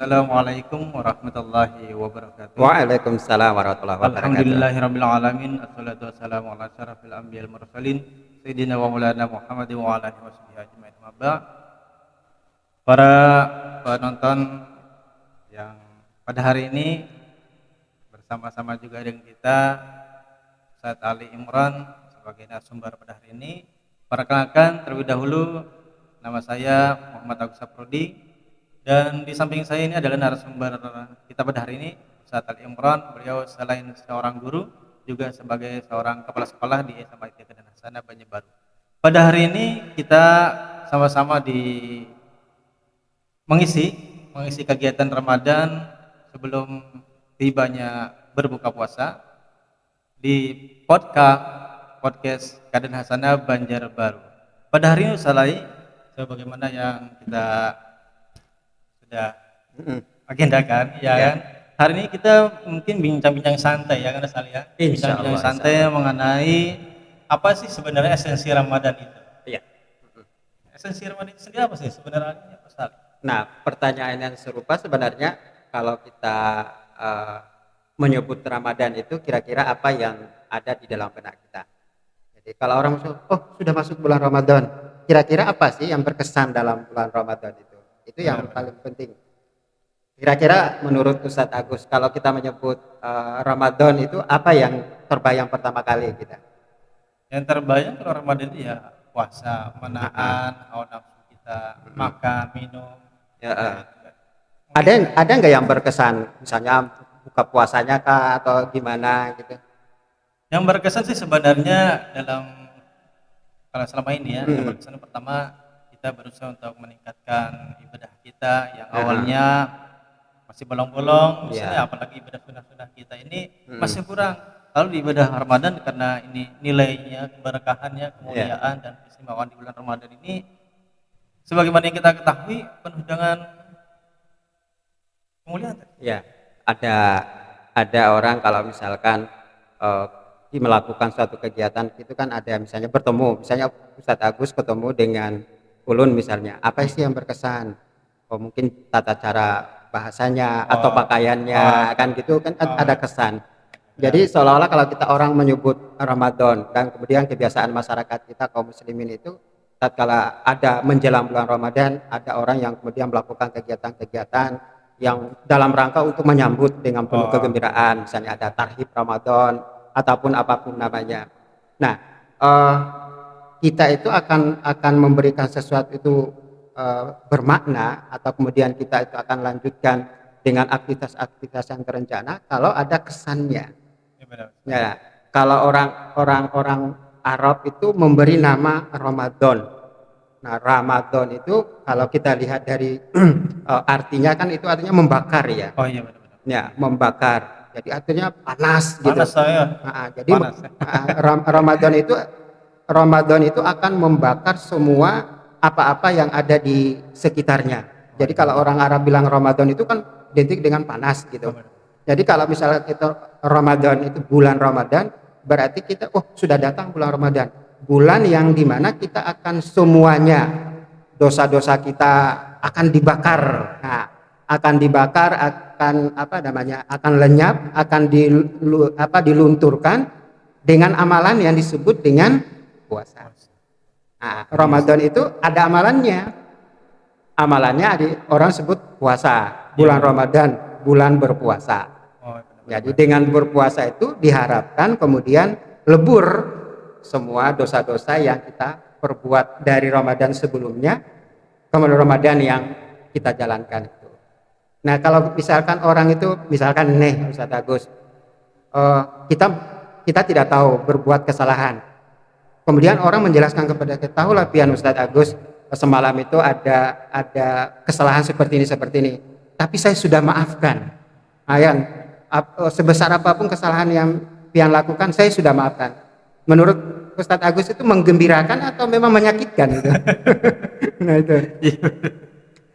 Assalamualaikum warahmatullahi wabarakatuh. Waalaikumsalam warahmatullahi wabarakatuh. Alhamdulillahirabbil alamin. Assalatu wassalamu ala asyrafil anbiya'il mursalin sayyidina wa maulana Muhammadin wa ala alihi washabihi ajmain. Para penonton yang pada hari ini bersama-sama juga dengan kita Ustaz Ali Imran sebagai narasumber pada hari ini. Perkenalkan terlebih dahulu, nama saya Muhammad Agus Saprodi, dan di samping saya ini adalah narasumber kita pada hari ini, Ustaz Ali Imran. Beliau selain seorang guru juga sebagai seorang kepala sekolah di SMA ITK Kaden Hasanah Banjarbaru. Pada hari ini kita sama-sama mengisi kegiatan Ramadan sebelum tibanya berbuka puasa di podcast Kaden Hasanah Banjarbaru. Pada hari ini sebagaimana yang kita sudah agendakan, ya kan? Hari ini kita mungkin bincang-bincang santai, ya kan Ustaz ya? Bincang-bincang santai mengenai apa sih sebenarnya esensi Ramadan itu? Iya. Esensi Ramadan itu sendiri apa sih sebenarnya, Ustaz? Nah, pertanyaan yang serupa sebenarnya kalau kita menyebut Ramadan itu kira-kira apa yang ada di dalam benak kita. Jadi kalau orang sudah masuk bulan Ramadan, kira-kira apa sih yang berkesan dalam bulan Ramadan itu? Itu yang paling penting. Kira-kira menurut Ustadz Agus, kalau kita menyebut Ramadan itu apa yang terbayang pertama kali kita? Yang terbayang kalau Ramadan itu ya puasa, menahan hawa nafsu kita, makan, minum. Ya, ada nggak yang berkesan, misalnya buka puasanya kah atau gimana gitu? Yang berkesan sih sebenarnya kalau selama ini ya, yang berkesan pertama kita berusaha untuk meningkatkan ibadah kita yang awalnya masih bolong-bolong, misalnya apalagi ibadah sunnah-sunnah kita ini masih kurang. Lalu di ibadah Ramadan, karena ini nilainya, keberkahannya, kemuliaan dan keistimewaan di bulan Ramadan ini sebagaimana yang kita ketahui penuh dengan kemuliaan. Ya, ada orang kalau misalkan melakukan suatu kegiatan itu kan ada misalnya bertemu, misalnya Ustadz Agus ketemu dengan Ulun misalnya, apa sih yang berkesan? Mungkin tata cara bahasanya atau pakaiannya kan gitu kan ada kesan. Jadi seolah-olah kalau kita orang menyebut Ramadan dan kemudian kebiasaan masyarakat kita kaum muslimin itu tatkala ada menjelang bulan Ramadan, ada orang yang kemudian melakukan kegiatan-kegiatan yang dalam rangka untuk menyambut dengan penuh kegembiraan, misalnya ada tarhib Ramadan ataupun apapun namanya. Nah, kita itu akan memberikan sesuatu itu bermakna atau kemudian kita itu akan lanjutkan dengan aktivitas-aktivitas yang terencana kalau ada kesannya. Ya, kalau orang Arab itu memberi nama Ramadan. Nah, Ramadan itu kalau kita lihat dari artinya kan itu artinya membakar ya. Oh iya benar-benar. Ya, membakar. Jadi artinya panas gitu. Panas saya. Jadi Ramadan itu akan membakar semua apa-apa yang ada di sekitarnya. Jadi kalau orang Arab bilang Ramadan itu kan identik dengan panas gitu. Jadi kalau misalnya kita Ramadan itu bulan Ramadan, berarti kita sudah datang bulan Ramadan. Bulan yang dimana kita akan semuanya dosa-dosa kita akan dibakar. Nah, akan dibakar, akan lenyap, akan dilunturkan dengan amalan yang disebut dengan puasa. Nah, Ramadan itu ada amalannya. Amalannya orang sebut puasa. Bulan Ramadan, bulan berpuasa. Jadi dengan berpuasa itu diharapkan kemudian lebur semua dosa-dosa yang kita perbuat dari Ramadan sebelumnya kemudian Ramadan yang kita jalankan itu. Nah, kalau misalkan orang itu misalkan Ustadz Agus, kita tidak tahu berbuat kesalahan. Kemudian orang menjelaskan kepada kita, tahulah pian Ustadz Agus, semalam itu ada kesalahan seperti ini. Tapi saya sudah maafkan. Ayan, sebesar apapun kesalahan yang pian lakukan, saya sudah maafkan. Menurut Ustadz Agus itu menggembirakan atau memang menyakitkan itu? Nah itu.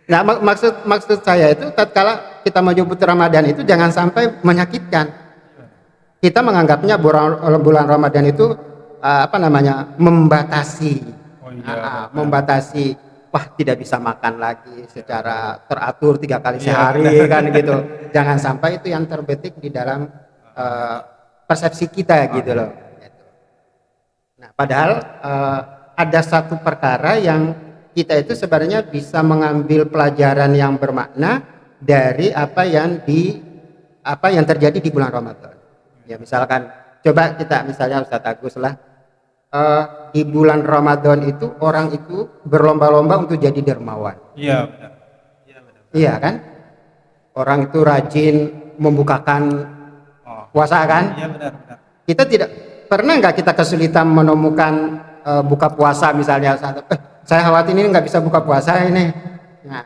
Nah maksud saya itu tatkala kita menyebut Ramadan itu jangan sampai menyakitkan. Kita menganggapnya bulan Ramadan itu membatasi, membatasi wah tidak bisa makan lagi secara teratur 3 kali Iya, sehari benar. kan gitu. Jangan sampai itu yang terbetik di dalam persepsi kita gitu loh. Nah, padahal ada satu perkara yang kita itu sebenarnya bisa mengambil pelajaran yang bermakna dari apa yang terjadi di bulan Ramadan. Ya misalkan coba kita misalnya Ustadz Agus lah, di bulan Ramadan itu orang itu berlomba-lomba untuk jadi dermawan. Iya benar. Iya benar. Iya kan? Orang itu rajin membukakan Oh. puasa kan? Iya benar. Kita tidak pernah nggak kita kesulitan menemukan buka puasa misalnya saya khawatir ini nggak bisa buka puasa ini. Nah,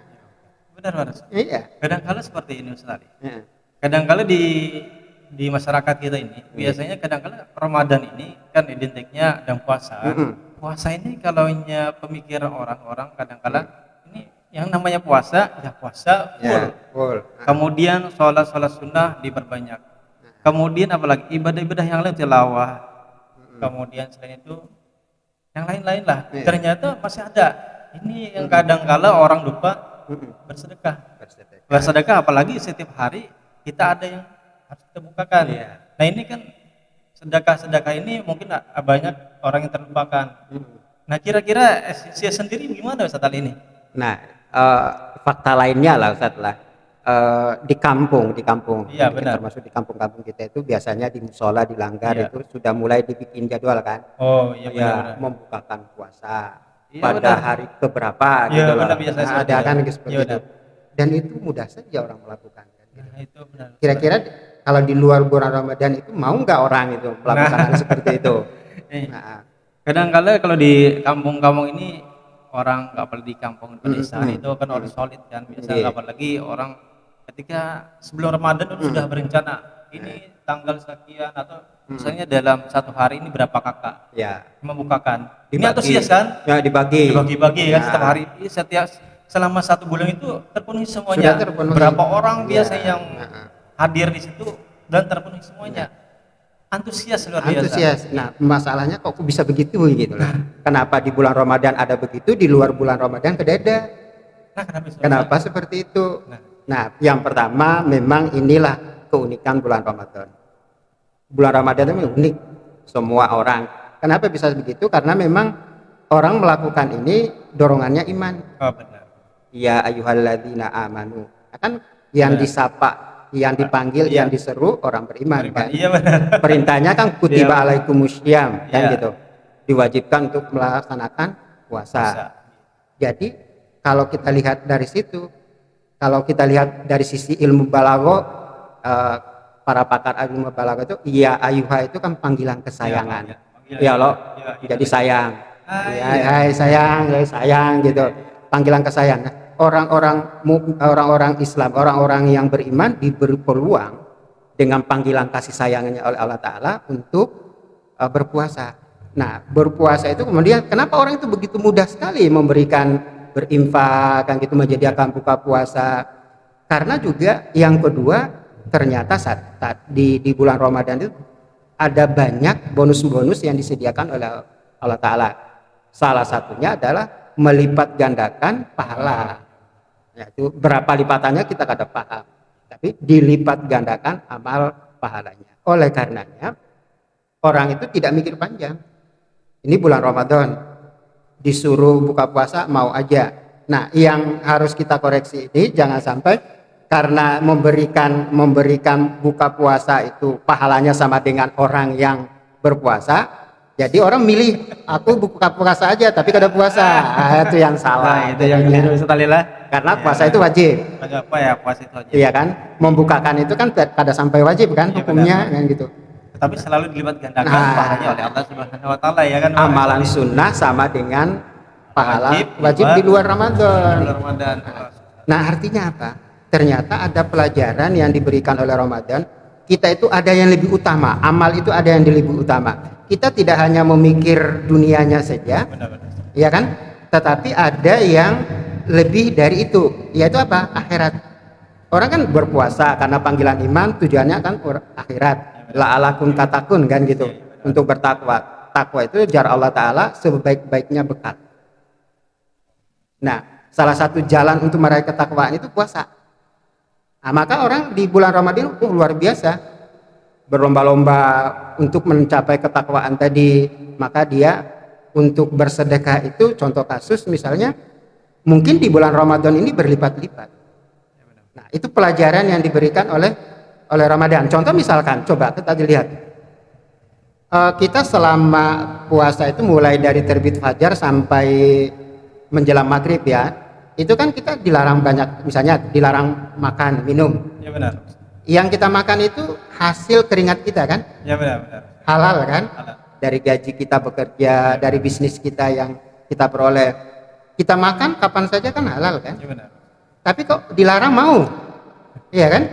Benar. iya. Kadang-kala seperti ini Ustaz Ali. Iya. Kadang-kala di masyarakat kita ini biasanya kadang-kala Ramadan ini kan identiknya dan puasa. Puasa ini kalaunya pemikiran orang-orang kadang-kala ini yang namanya puasa ya puasa full. Ya, full. Kemudian sholat sunnah diperbanyak. Kemudian apalagi ibadah-ibadah yang lain tilawah. Kemudian selain itu yang lain-lain lah. Iya. Ternyata masih ada. Ini yang kadang-kala orang lupa bersedekah. Bersedekah apalagi setiap hari kita ada yang harus kita bukakan. Iya. Nah ini kan sedekah-sedekah ini mungkin banyak orang yang terlupakan. Nah kira-kira esensi sendiri gimana Ustaz Ali ini? Nah, fakta lainnya lah Ustadz lah, di kampung, Iya, benar. termasuk di kampung-kampung kita itu biasanya di musola, di langgar Iya. itu sudah mulai dibikin jadwal kan, Oh iya ya benar. membukakan puasa Iya, pada benar. hari keberapa Iya, gitu loh. benar, biasanya Nah, seperti ada itu. kan seperti Iya, itu. benar. Dan itu mudah saja orang melakukan. Kan, gitu. Nah itu benar. Kira-kira kalau di luar bulan Ramadan itu mau nggak orang itu melakukan hal seperti itu? Nah, Kadang-kala kalau di kampung-kampung ini orang apalagi di kampung pedesaan itu kan orang solid kan biasa Iya. apalagi orang ketika sebelum Ramadan itu sudah berencana ini tanggal sekian atau misalnya dalam satu hari ini berapa kakak ya membukakan ini dibagi. antusias kan Ya dibagi-bagi kan Ya. setiap hari setiap selama 1 bulan itu terpenuhi Sudah semuanya terpenuhi. berapa orang Ya. biasanya yang hadir di situ dan terpenuhi semuanya antusias luar biasa. Antusias. Nah, masalahnya kok bisa begitu gitu loh. Kenapa di bulan Ramadan ada begitu, di luar bulan Ramadan beda? Nah kenapa itu? Kenapa seperti itu? Nah. Nah, yang pertama memang inilah keunikan bulan Ramadan. Bulan Ramadan itu unik semua orang. Kenapa bisa begitu? Karena memang orang melakukan ini dorongannya iman. Oh benar. Ya ayyuhalladzina amanu. Kan yang Ya. disapa, yang dipanggil, Iya. yang diseru orang beriman kan. Iya benar. Perintahnya kan kutiba Iya. alaikumusyyam kan Iya. gitu. Diwajibkan untuk melaksanakan puasa. Jadi kalau kita lihat dari situ, kalau kita lihat dari sisi ilmu balaghah, para pakar ilmu balaghah itu ya ayuha itu kan panggilan kesayangan. Ya lo jadi sayang. Ya, hai sayang gitu. Panggilan kesayangan. Orang-orang Islam, orang-orang yang beriman diberi peluang dengan panggilan kasih sayangnya oleh Allah Ta'ala untuk berpuasa. Nah, berpuasa itu kemudian kenapa orang itu begitu mudah sekali memberikan berinfak kan gitu, menyediakan buka puasa? Karena juga yang kedua ternyata saat di bulan Ramadan itu ada banyak bonus-bonus yang disediakan oleh Allah Ta'ala. Salah satunya adalah melipat gandakan pahala. Ya, itu berapa lipatannya kita kada paham, tapi dilipat gandakan amal pahalanya. Oleh karenanya orang itu tidak mikir panjang. Ini bulan Ramadan, disuruh buka puasa mau aja. Nah, yang harus kita koreksi ini jangan sampai karena memberikan buka puasa itu pahalanya sama dengan orang yang berpuasa. Jadi orang milih aku buka puasa aja tapi kada puasa. Itu yang salah. Nah, itu yang keliru sekali lah. Karena puasa itu wajib. Apa ya puasa itu aja. Iya kan? Membukakan itu kan kada sampai wajib kan Iya, hukumnya benar. kan gitu. Tetapi selalu dilipat gandakan Nah. pahalanya oleh Allah Subhanahu wa taala ya kan. Pak? Amalan sunnah sama dengan pahala wajib di di luar Ramadan. Bulan Ramadan. Nah, artinya apa? Ternyata ada pelajaran yang diberikan oleh Ramadan. Kita itu ada yang lebih utama, amal itu ada yang lebih utama. Kita tidak hanya memikir dunianya saja, Benar-benar. ya kan? Tetapi ada yang lebih dari itu, yaitu apa? Akhirat. Orang kan berpuasa karena panggilan iman, tujuannya kan akhirat. La'alakum tatakun kan gitu. Untuk bertakwa. Takwa itu jar Allah Ta'ala sebaik-baiknya bekal. Nah, salah satu jalan untuk meraih ketakwaan itu puasa. Nah, maka orang di bulan Ramadan luar biasa berlomba-lomba untuk mencapai ketakwaan tadi. Maka dia untuk bersedekah itu, contoh kasus misalnya mungkin di bulan Ramadan ini berlipat-lipat. Nah, itu pelajaran yang diberikan oleh Ramadan. Contoh misalkan, coba kita lihat. Kita selama puasa itu mulai dari terbit fajar sampai menjelang maghrib ya. Itu kan kita dilarang banyak, misalnya dilarang makan, minum. Ya benar. Yang kita makan itu hasil keringat kita kan? Ya benar. Halal kan? Halal. Dari gaji kita bekerja, dari bisnis kita yang kita peroleh. Kita makan kapan saja kan halal kan? Ya benar. Tapi kok dilarang mau? Iya kan?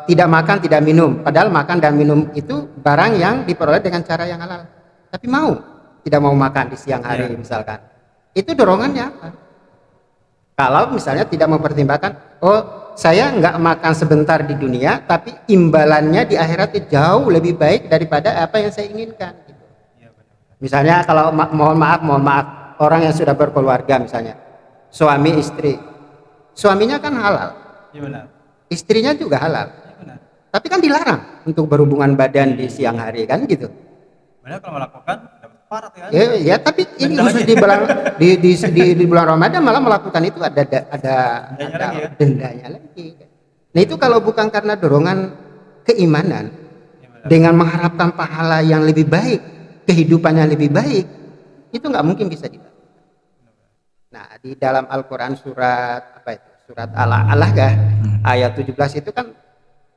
Tidak makan, tidak minum. Padahal makan dan minum itu barang yang diperoleh dengan cara yang halal. Tapi mau, tidak mau makan di siang hari misalkan. Itu dorongannya apa? Kalau misalnya tidak mempertimbangkan, oh saya nggak makan sebentar di dunia, tapi imbalannya di akhirat itu jauh lebih baik daripada apa yang saya inginkan. Gitu. Ya benar. Misalnya kalau mohon maaf, orang yang sudah berkeluarga misalnya, suami istri, suaminya kan halal, Ya benar. istrinya juga halal, Ya benar. tapi kan dilarang untuk berhubungan badan di siang hari kan gitu. Benar kalau melakukan dapat parat ya. Ya, tapi ini khusus di bulan Ramadan malah melakukan itu ada lagi ya? dendanya lagi. Nah itu kalau bukan karena dorongan keimanan Ya benar. dengan mengharapkan pahala yang lebih baik, kehidupan yang lebih baik, itu nggak mungkin bisa dilakukan. Nah di dalam Al-Quran surat apa itu? Surat Al-Alaq ayat 17 itu kan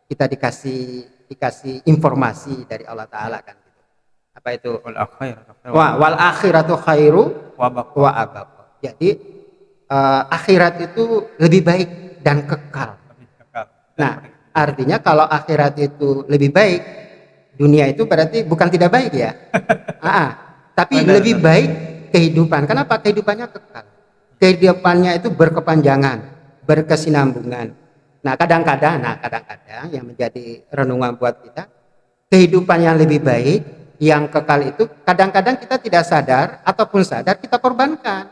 kita dikasih informasi dari Allah Ta'ala kan. Apa itu? Wal akhiratu khairu wa abqa. Jadi akhirat itu lebih baik dan kekal. Nah, artinya kalau akhirat itu lebih baik, dunia itu berarti bukan tidak baik ya. Tapi benar, lebih baik kehidupan. Kenapa? Kehidupannya kekal. Kehidupannya itu berkepanjangan, berkesinambungan. Nah, kadang-kadang yang menjadi renungan buat kita, kehidupan yang lebih baik, yang kekal itu kadang-kadang kita tidak sadar ataupun sadar kita korbankan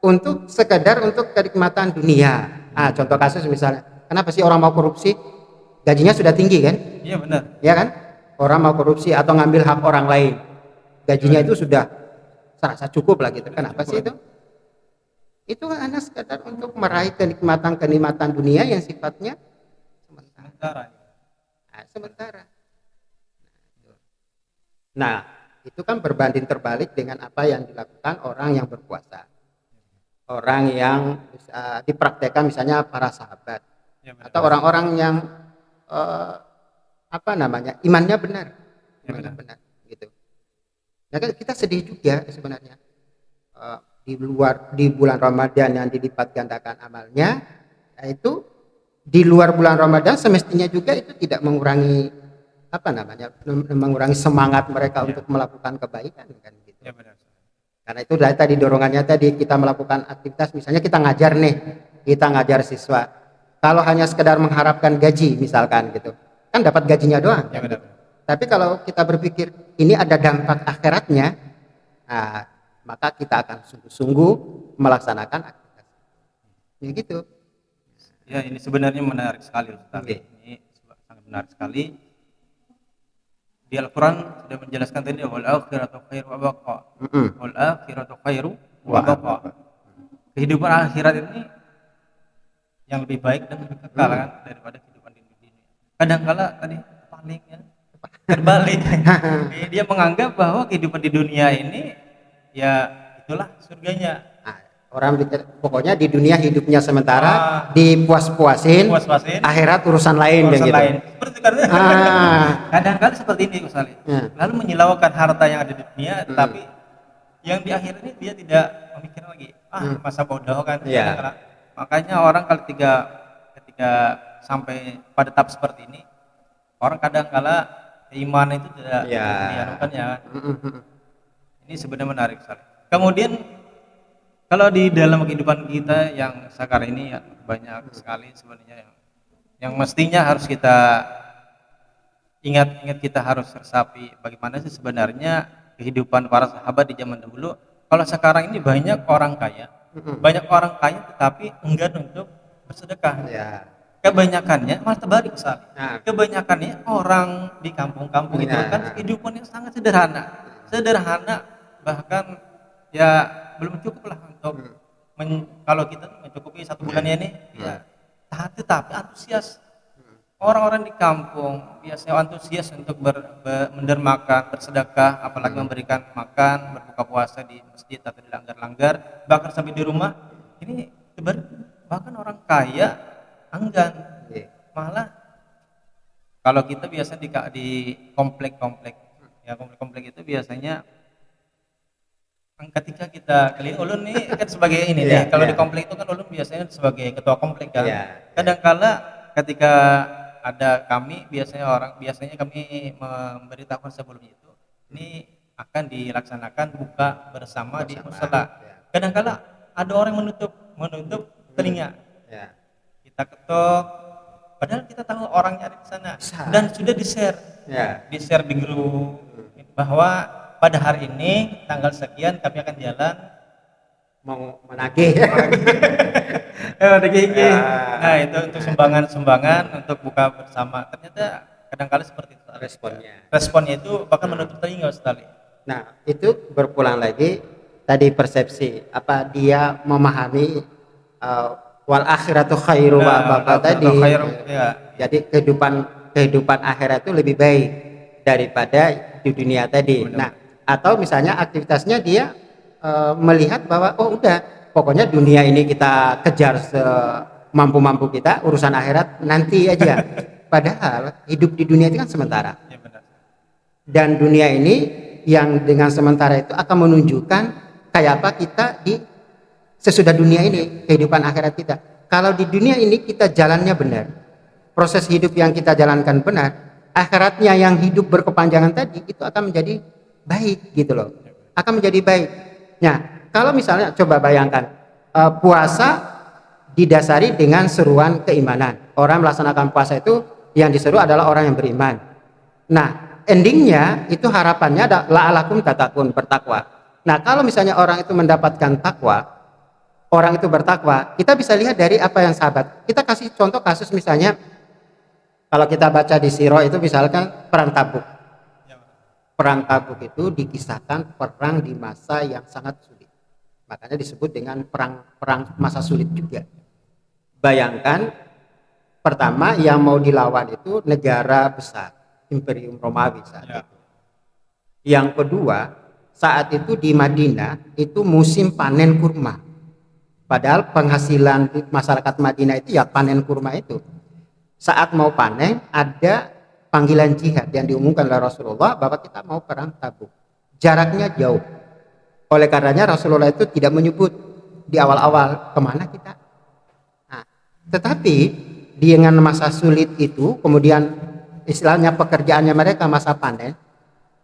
untuk sekedar untuk kenikmatan dunia. Contoh kasus misalnya, kenapa sih orang mau korupsi? Gajinya sudah tinggi kan? Iya benar. Ya kan? Orang mau korupsi atau ngambil hak orang lain, gajinya itu sudah serasa cukup lah gitu. Kenapa sih itu? Itu hanya sekedar untuk meraih kenikmatan dunia yang sifatnya sementara. Nah, itu kan berbanding terbalik dengan apa yang dilakukan orang yang berpuasa. Orang yang bisa dipraktekkan misalnya para sahabat. Ya, atau orang-orang yang imannya benar. Imannya benar gitu. Nah, kita sedih juga sebenarnya. Di bulan Ramadan yang dilipat gandakan amalnya, itu di luar bulan Ramadan semestinya juga itu tidak mengurangi mengurangi semangat mereka untuk melakukan kebaikan kan gitu. Ya, benar. Karena itu tadi dorongannya tadi kita melakukan aktivitas, misalnya kita ngajar siswa. Kalau hanya sekedar mengharapkan gaji misalkan gitu, kan dapat gajinya doang. Ya, kan, gitu. Tapi kalau kita berpikir ini ada dampak akhiratnya, maka kita akan sungguh-sungguh melaksanakan aktivitas. Ya gitu. Ya, ini sebenarnya menarik sekali Ustaz. Ini sangat menarik sekali. Di Al-Quran sudah menjelaskan tadi wal akhiratu khairu wa abqa. Wal akhiratu khairu wa abqa. Kehidupan akhirat ini yang lebih baik dan lebih kekal kan daripada kehidupan di dunia. Kadang-kala tadi palingnya terbalik. Dia menganggap bahwa kehidupan di dunia ini ya itulah surganya. Orang pokoknya di dunia hidupnya sementara, dipuas-puasin, akhirat urusan lain gitu. Seperti kadang-kadang seperti ini Ustaz. Lalu menyilaukan harta yang ada di dunia, tapi yang di akhir ini dia tidak memikir lagi. Masa bodoh kan. Yeah. Makanya orang ketika sampai pada tahap seperti ini, orang kadang-kala iman itu tidak dianukan ya. Ini sebenarnya menarik sekali. Kemudian kalau di dalam kehidupan kita yang sekarang ini ya, banyak sekali sebenarnya yang mestinya harus kita ingat kita harus resapi bagaimana sih sebenarnya kehidupan para sahabat di zaman dahulu. Kalau sekarang ini banyak orang kaya Mm-mm. Banyak orang kaya tetapi enggan untuk bersedekah. Ya. Kebanyakannya malah terbalik, Ustaz. Nah, Kebanyakannya orang di kampung-kampung itu kan nah, kehidupannya sangat sederhana. Sederhana, bahkan ya belum cukup lah untuk mm, kalau kita tuh mencukupi satu bulannya ini mm, ya, tetapi antusias. mm, Orang-orang di kampung biasanya antusias untuk mendermakan, bersedekah, apalagi mm, memberikan makan, berbuka puasa di masjid atau di langgar-langgar, bahkan sampai di rumah. Ini bahkan orang kaya enggan. iya. Malah kalau kita biasa di komplek-komplek, ya komplek-komplek itu biasanya ketika kita keliling ulun nih kan sebagai ini Iya, nih, kalau iya, di komplek itu kan ulun biasanya sebagai ketua komplek kan. iya, iya. Kadangkala ketika ada biasanya kami memberitahukan sebelumnya itu ini akan dilaksanakan buka bersama di Bersama. musala. Ya. Kadangkala ada orang menutup Hmm, telinga. ya. Kita ketok, padahal kita tahu orangnya ada di sana Bisa. dan sudah di-share, Ya. di-share di grup Hmm. bahwa pada hari ini tanggal sekian kami akan jalan. Mau menagih. Gigi. Nah, Ya. itu untuk sumbangan-sumbangan untuk buka bersama. Ternyata kadang-kala seperti itu. Responnya. Responnya itu bahkan Nah, menutup telinga sekali. nah, itu berpulang lagi tadi persepsi apa dia memahami uh, wal akhiratu khairu wa Nah, abqa tadi. khair ya. Jadi kehidupan akhirat itu lebih baik daripada di dunia tadi. Benar. Nah, atau misalnya aktivitasnya dia melihat bahwa oh udah pokoknya dunia ini kita kejar semampu-mampu kita, urusan akhirat nanti aja. Padahal hidup di dunia itu kan sementara. Ya benar. Dan dunia ini yang dengan sementara itu akan menunjukkan kayak apa kita di sesudah dunia ini, kehidupan akhirat kita. Kalau di dunia ini kita jalannya benar, proses hidup yang kita jalankan benar, akhiratnya yang hidup berkepanjangan tadi itu akan menjadi baik gitu loh, akan menjadi baik. Nah, kalau misalnya coba bayangkan puasa didasari dengan seruan keimanan, orang melaksanakan puasa itu yang diseru adalah orang yang beriman. Nah, endingnya itu harapannya ada la'alakum tatakun, bertakwa. Nah, kalau misalnya orang itu mendapatkan takwa, orang itu bertakwa, kita bisa lihat dari apa yang sahabat. Kita kasih contoh kasus misalnya kalau kita baca di Sirah itu misalkan perang Tabuk. Perang Tabuk itu dikisahkan perang di masa yang sangat sulit. Makanya disebut dengan perang masa sulit juga. Bayangkan pertama yang mau dilawan itu negara besar, Imperium Romawi saat itu. Yang kedua, saat itu di Madinah itu musim panen kurma. Padahal penghasilan masyarakat Madinah itu ya panen kurma itu. Saat mau panen ada panggilan jihad yang diumumkan oleh Rasulullah bahwa kita mau perang Tabuk. Jaraknya jauh. Oleh karenanya Rasulullah itu tidak menyebut di awal-awal kemana kita. Nah, tetapi dengan masa sulit itu, kemudian istilahnya pekerjaannya mereka masa panen,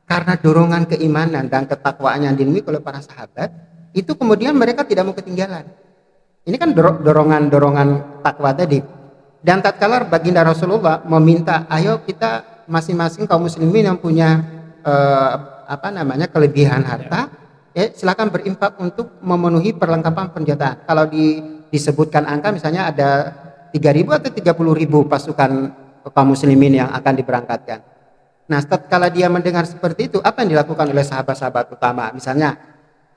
karena dorongan keimanan dan ketakwaan yang dimiliki oleh para sahabat, itu kemudian mereka tidak mau ketinggalan. Ini kan dorongan takwa tadi. Dan tatkala baginda Rasulullah meminta, ayo kita masing-masing kaum muslimin yang punya kelebihan harta, silakan berinfak untuk memenuhi perlengkapan persenjataan. Kalau disebutkan angka misalnya ada 3.000 atau 30.000 pasukan kaum muslimin yang akan diberangkatkan. Nah, tatkala dia mendengar seperti itu, apa yang dilakukan oleh sahabat-sahabat utama? Misalnya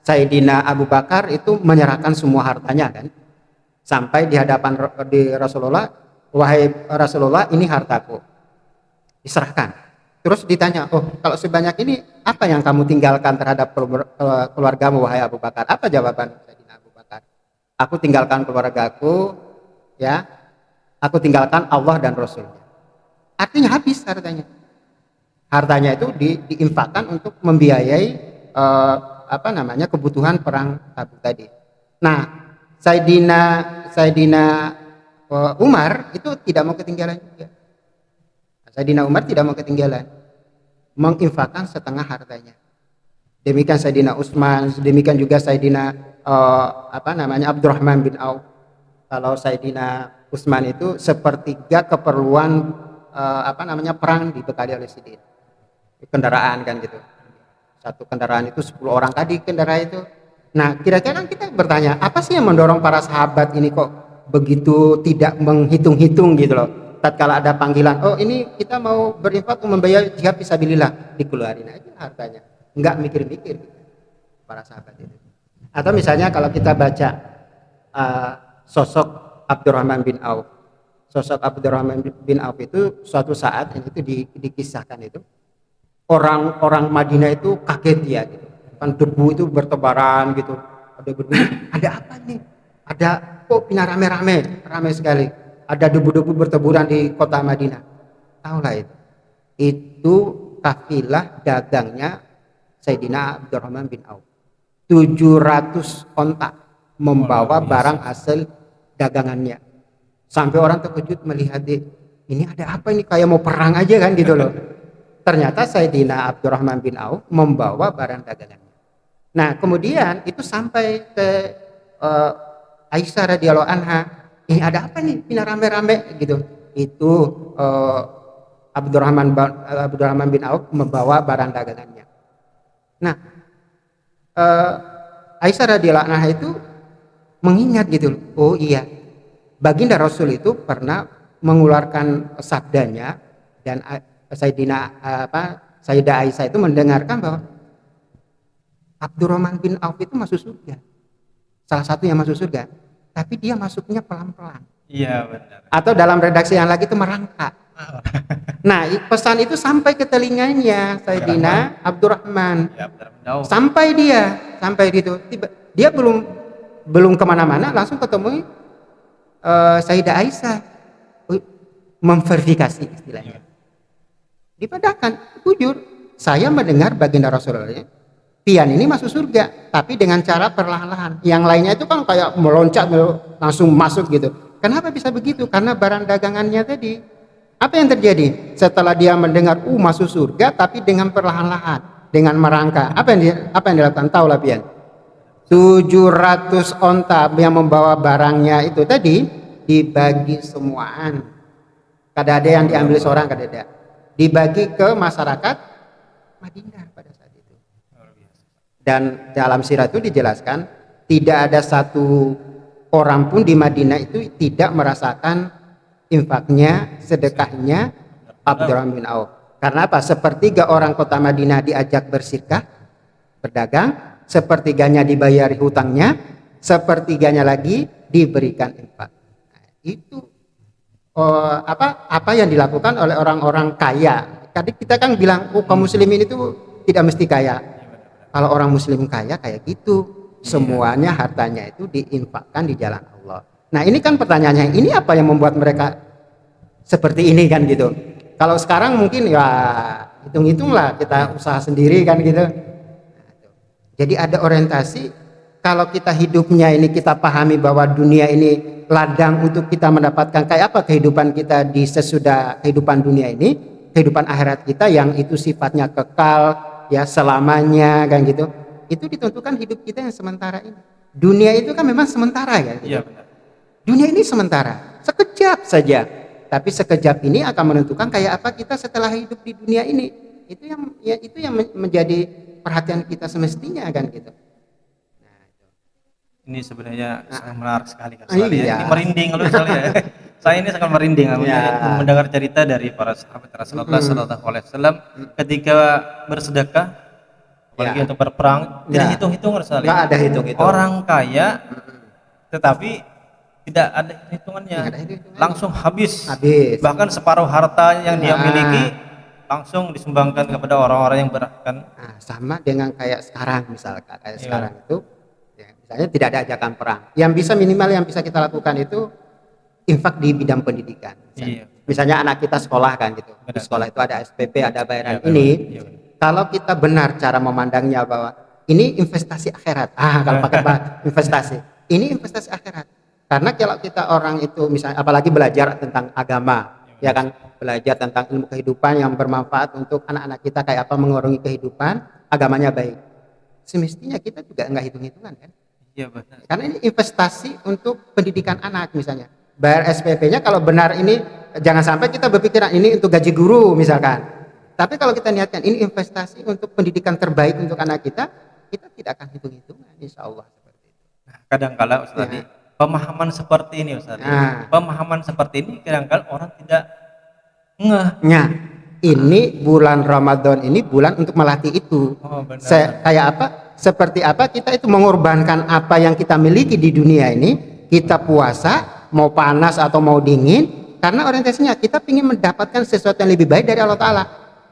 Sayyidina Abu Bakar itu menyerahkan semua hartanya kan, sampai di hadapan di Rasulullah, wahai Rasulullah ini hartaku, diserahkan. Terus ditanya, oh kalau sebanyak ini apa yang kamu tinggalkan terhadap keluargamu wahai Abu Bakar? Apa jawaban Sayyidina Abu Bakar? Aku tinggalkan keluargaku, ya, aku tinggalkan Allah dan Rasulnya. Artinya habis hartanya. Hartanya itu diinfakkan untuk membiayai kebutuhan perang Tabuk tadi. Nah, Sayyidina Umar itu tidak mau ketinggalan juga. Sayyidina Umar tidak mau ketinggalan, menginfakkan setengah hartanya. Demikian Sayyidina Utsman, demikian juga Sayyidina Abdurrahman bin Auf. Kalau Sayyidina Utsman itu sepertiga keperluan perang dibekali oleh Sidin. Kendaraan kan gitu. Satu kendaraan itu 10 orang tadi kendaraan itu. Nah, kira-kira kan kita bertanya, apa sih yang mendorong para sahabat ini kok begitu tidak menghitung-hitung gitu loh. Tatkala ada panggilan, oh ini kita mau berinfak untuk membayar jihad fisabilillah, dikeluarin aja hartanya. Enggak mikir-mikir gitu, para sahabat itu. Atau misalnya kalau kita baca uh, sosok Abdurrahman bin Auf. Sosok Abdurrahman bin Auf itu suatu saat itu dikisahkan itu orang-orang Madinah itu kaget ya gitu. Kan debu itu bertebaran gitu. Ada debu, ada apa nih? Ada kok pindah rame sekali. Ada debu-debu berteburan di kota Madinah. Tahulah itu. Itu kafilah dagangnya Sayyidina Abdurrahman bin Auf. 700 onta membawa barang hasil dagangannya. Sampai orang terkejut melihat ini ada apa ini, kayak mau perang aja kan gitu loh. Ternyata Sayyidina Abdurrahman bin Auf membawa barang dagangannya. Nah kemudian itu sampai ke Aisyah radhiyallahu anha, ini ada apa nih pindah rame-rame gitu. Itu Abdurrahman bin Auf membawa barang dagangannya. Nah Aisyah radhiyallahu anha itu mengingat gitu, oh iya, baginda Rasul itu pernah mengeluarkan sabdanya dan Sayyidah Aisyah itu mendengarkan bahwa Abdurrahman bin Auf itu masuk surga. Salah satu yang masuk surga, tapi dia masuknya pelan-pelan. Iya benar. Atau dalam redaksi yang lagi itu merangkak. Nah, pesan itu sampai ke telinganya Sayyidina Abdurrahman. Ya, Abdurrahman. Sampai gitu. Dia belum kemana-mana, langsung ketemu Sayyidah Aisyah, memverifikasi istilahnya. Dipadahkan, jujur, saya mendengar baginda Rasulullah, pian ini masuk surga, tapi dengan cara perlahan-lahan. Yang lainnya itu kan kayak meloncat, langsung masuk gitu. Kenapa bisa begitu? Karena barang dagangannya tadi. Apa yang terjadi? Setelah dia mendengar, masuk surga, tapi dengan perlahan-lahan, dengan merangkak. Apa yang dilakukan? Tahu lah pian. 700 onta yang membawa barangnya itu tadi dibagi semuaan. Kada ada yang diambil seorang, kada ada. Dibagi ke masyarakat Madinah pada saat itu. Dan dalam sirah itu dijelaskan tidak ada satu orang pun di Madinah itu tidak merasakan infaknya, sedekahnya Abdurrahman bin Auf. Karena apa? Sepertiga orang kota Madinah diajak bersirkah, berdagang, sepertiganya dibayari hutangnya, sepertiganya lagi diberikan infak. Nah, itu apa yang dilakukan oleh orang-orang kaya. Tadi kita kan bilang, kaum muslimin itu tidak mesti kaya. Kalau orang muslim kaya kayak gitu, semuanya hartanya itu diinfakkan di jalan Allah. Nah ini kan pertanyaannya, ini apa yang membuat mereka seperti ini kan gitu. Kalau sekarang mungkin ya hitung-hitunglah, kita usaha sendiri kan gitu. Jadi ada orientasi, kalau kita hidupnya ini kita pahami bahwa dunia ini ladang untuk kita mendapatkan kayak apa kehidupan kita di sesudah kehidupan dunia ini, kehidupan akhirat kita yang itu sifatnya kekal, ya selamanya kan gitu. Itu ditentukan hidup kita yang sementara ini. Dunia itu kan memang sementara ya. Gitu. Iya benar. Dunia ini sementara, sekejap saja. Tapi sekejap ini akan menentukan kayak apa kita setelah hidup di dunia ini. Itu yang menjadi perhatian kita semestinya kan gitu. Nah, ini sebenarnya sangat menarik sekali kan. Iya. Ini merinding kalau misalnya. Saya ini sangat merinding mendengar cerita dari para sahabat Rasulullah Sallallahu Alaihi Wasallam ketika bersedekah, apalagi untuk berperang, tidak hitung-hitungan sekali. Nggak ada hitung-hitung. Orang kaya, tetapi tidak ada hitungannya, langsung habis. Bahkan separuh harta yang dia miliki langsung disumbangkan kepada orang-orang yang berahkan. Nah, sama dengan kayak sekarang misalkan, sekarang itu ya, misalnya tidak ada ajakan perang. Yang bisa minimal yang bisa kita lakukan itu infak di bidang pendidikan. Misalnya anak kita sekolah kan gitu. Di sekolah itu ada SPP, ada bayaran ini. Kalau kita benar cara memandangnya bahwa ini investasi akhirat. Kalau pakai investasi. Ini investasi akhirat. Karena kalau kita orang itu misalnya apalagi belajar tentang agama, ya kan, belajar tentang ilmu kehidupan yang bermanfaat untuk anak-anak kita kayak apa mengarungi kehidupan, agamanya baik. Semestinya kita juga enggak hitung-hitungan kan? Iya benar. Karena ini investasi untuk pendidikan anak misalnya. Bayar SPP-nya kalau benar ini, jangan sampai kita berpikiran ini untuk gaji guru misalkan. Tapi kalau kita niatkan ini investasi untuk pendidikan terbaik untuk anak kita, kita tidak akan hitung-hitungan, insya Allah seperti itu. Kadangkala Ustaz Ya. pemahaman seperti ini Ustaz. Nah. Pemahaman seperti ini kadangkala orang tidak ngeh. Nah, ini bulan Ramadan ini bulan untuk melatih itu. Oh, benar. Kayak apa? Seperti apa kita itu mengorbankan apa yang kita miliki di dunia ini, kita puasa, mau panas atau mau dingin, karena orientasinya kita ingin mendapatkan sesuatu yang lebih baik dari Allah Ta'ala.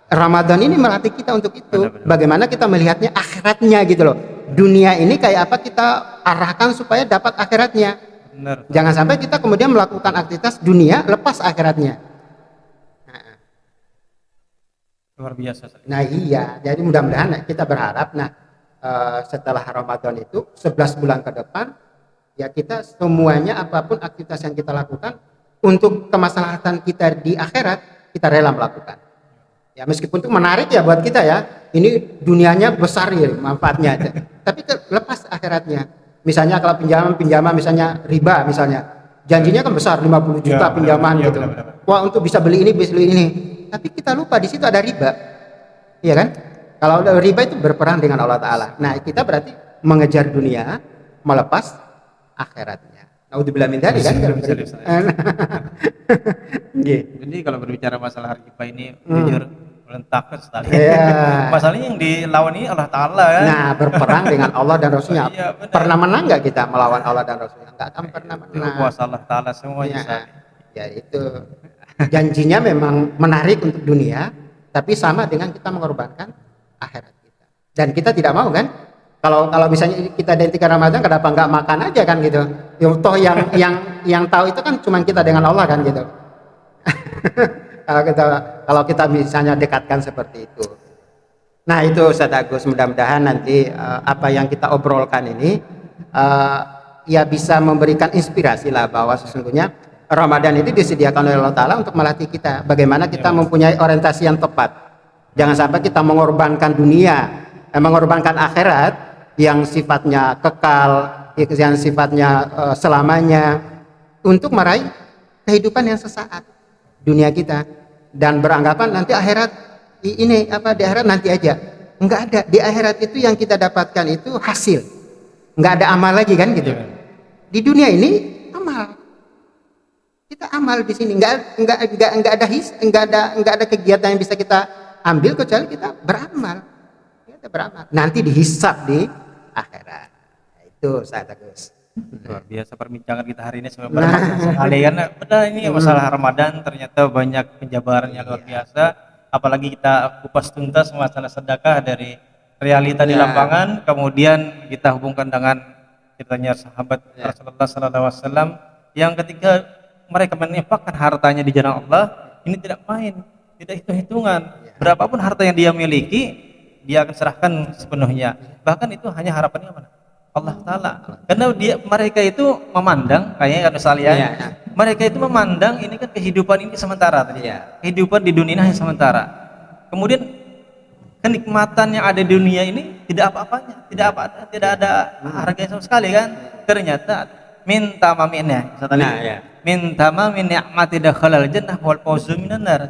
Ramadan ini melatih kita untuk itu. Benar. Bagaimana kita melihatnya akhiratnya gitu loh. Dunia ini kayak apa kita arahkan supaya dapat akhiratnya. Benar. Jangan sampai kita kemudian melakukan aktivitas dunia lepas akhiratnya. Luar biasa Ustaz. Nah iya, jadi mudah-mudahan kita berharap setelah Ramadan itu 11 bulan ke depan ya kita semuanya apapun aktivitas yang kita lakukan untuk kemaslahatan kita di akhirat kita rela melakukan. Ya meskipun itu menarik ya buat kita ya. Ini dunianya besar ya manfaatnya aja. Tapi lepas akhiratnya. Misalnya kalau pinjaman misalnya riba misalnya. Janjinya kan besar 50 juta Ya, pinjaman benar, gitu. benar. Wah, untuk bisa beli ini, bisa beli ini. Tapi kita lupa di situ ada riba. Iya kan? Kalau ada riba itu berperang dengan Allah Ta'ala. Nah, kita berarti mengejar dunia, melepas akhiratnya. Naudzubillah min dzalik kan? Bisa. Nggih. Jadi kalau berbicara masalah riba ini jujur belum takut sekali. Iya. Masalahnya yang dilawan ini Allah Ta'ala kan. Nah, berperang dengan Allah dan Rasulnya. Iya, benar. Pernah menang nggak kita melawan Allah dan Rasulnya? Nggak akan pernah Itu menang. kuasa Allah Ta'ala semuanya. Ustaz. Ya itu janjinya memang menarik untuk dunia, tapi sama dengan kita mengorbankan akhirat kita. Dan kita tidak mau kan? Kalau misalnya kita identikan Ramadan, kenapa nggak makan aja kan gitu? Toh yang tahu itu kan cuma kita dengan Allah kan gitu. kalau kita misalnya dekatkan seperti itu. Nah itu Ustaz Agus, mudah-mudahan nanti apa yang kita obrolkan ini ya bisa memberikan inspirasi lah bahwa sesungguhnya Ramadan itu disediakan oleh Allah Ta'ala untuk melatih kita bagaimana kita mempunyai orientasi yang tepat. Jangan sampai kita mengorbankan dunia, mengorbankan akhirat yang sifatnya kekal, yang sifatnya selamanya untuk meraih kehidupan yang sesaat dunia kita dan beranggapan nanti akhirat ini apa di akhirat nanti aja. Enggak ada, di akhirat itu yang kita dapatkan itu hasil. Enggak ada amal lagi kan gitu. Di dunia ini amal. Kita amal di sini, enggak ada kegiatan yang bisa kita ambil kecuali kita beramal. Kita beramal. Nanti dihisab di akhirat. Itu Ustaz Agus. Luar biasa perbincangan kita hari ini sebenarnya bermakna sekali karena benar ini masalah Ramadan ternyata banyak penjabarannya luar biasa, apalagi kita kupas tuntas masalah sedekah dari realita di lapangan, kemudian kita hubungkan dengan ceritanya sahabat Rasulullah SAW yang ketika mereka menginfakkan hartanya di jalan Allah ini tidak main, tidak hitung-hitungan, berapapun harta yang dia miliki dia akan serahkan sepenuhnya, bahkan itu hanya harapannya mana? Allah Ta'ala. Karena mereka itu memandang kayaknya kan sekalian, mereka itu memandang ini kan kehidupan ini sementara tadi. Kehidupan di dunia ini hanya sementara. Kemudian kenikmatan yang ada di dunia ini tidak apa-apanya, tidak ada harganya sama sekali kan. Ternyata minta maminnya, minta mamin ni'mati dakhalal jannah wal fawzu minan nar.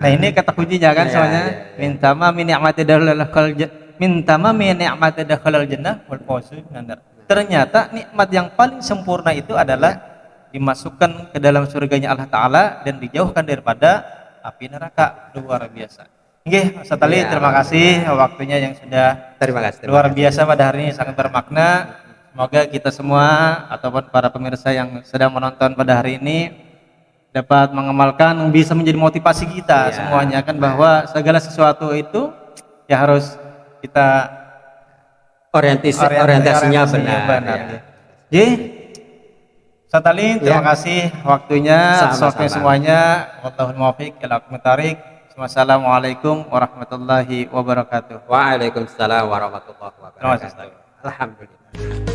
Nah, ini kata kuncinya kan semuanya. Minta mamin ni'mati dakhalal jannah minta mamin ni'mati dakhalal jannah wal fawzu minan nar. Ternyata nikmat yang paling sempurna itu adalah dimasukkan ke dalam surganya Allah Ta'ala dan dijauhkan daripada api neraka. Luar biasa. Nggih, Ustaz Ali, terima kasih waktunya yang sudah luar biasa pada hari ini, sangat bermakna. Semoga kita semua ataupun para pemirsa yang sedang menonton pada hari ini dapat mengamalkan, bisa menjadi motivasi kita semuanya kan, bahwa segala sesuatu itu ya harus kita orientasinya benar. Jadi Ustaz Ali, terima kasih waktunya, sosoknya semuanya. Wallahul muwaffiq ila aqwamit thariq. Wassalamualaikum warahmatullahi wabarakatuh. Waalaikumsalam warahmatullahi wabarakatuh. Terima kasih. Alhamdulillah.